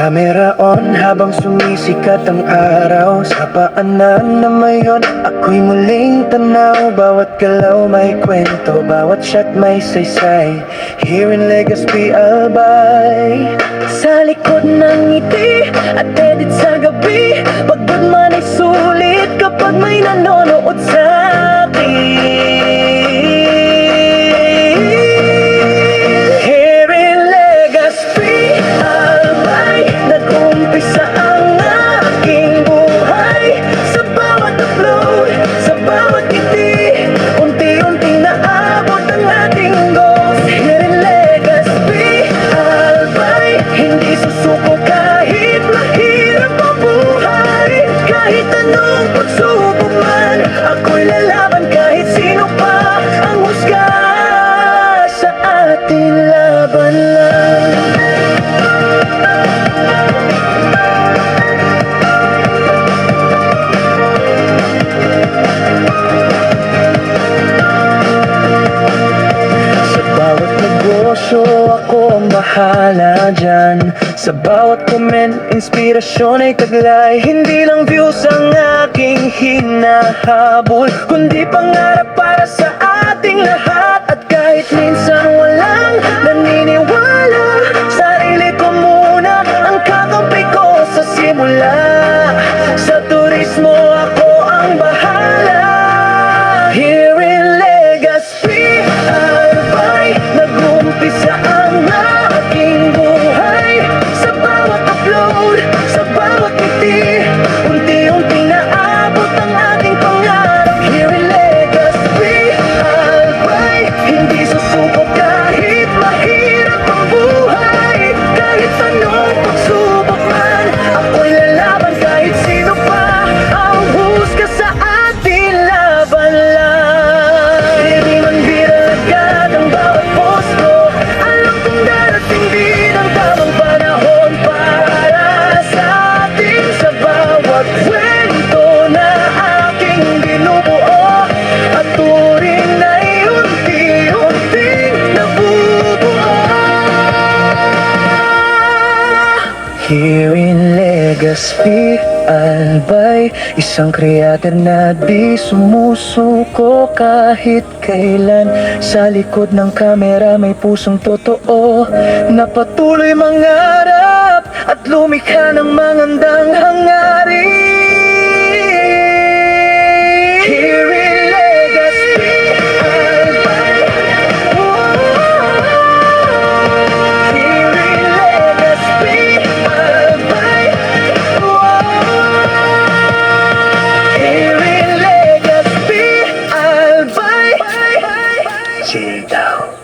Camera on habang sumisikat ang araw. Sa paanan na mayon, ako'y muling tanaw. Bawat galaw may kwento, bawat shot may saysay. Here in Legazpi, Albay. Sa likod ng ngiti at edit sa gabi, pagod man ay sulit kapag may nanonood sa akin. Here in Legazpi, Albay, nag-umpisa ang aking buhay. Sa bawat upload, sa bawat ngiti, unti-unting naabot ang ating goals. Here in Legazpi, Albay, hindi susuko kahit mahirap ang buhay. Kahit anong pagsubok man, ako'y lalaban kahit sino pa ang husga. Sa ating laban lang. Sa bawat negosyo, ako ang bahala dyan. Sa bawat comment, inspirasyon ay taglay. Hindi lang views ang aking hinahabol, kundi pangarap para sa ating lahat. At kahit minsan walang naniniwala, sarili ko muna ang kakampi ko sa simula. Sa turismo, ako ang bahala. Here in Legazpi, Albay, nag-umpisa ang aking buhay. Sa bawat upload, sa bawat ngiti, unti-unting naabot ang ating pangarap. Here in Legazpi, Albay, hindi susuko kahit mahirap ang buhay. Kahit anong pagsubok man, ako'y lalaban kahit sino pa ang husga sa ating laban lang. Hindi man viral agad ang bawat post ko, alam kong darating din ang tamang panahon para sa atin. Sa bawat kwento na aking binubuo, at turing na'y unti-unting nabubuo. Here in Legazpi, Albay, isang creator na di sumusuko kahit kailan. Sa likod ng kamera may pusong totoo na patuloy mangarap at lumikha ng mangandang hangarin. Here in Legazpi, Albay, here in Legazpi, Albay, here in Legazpi, Albay. Chill down.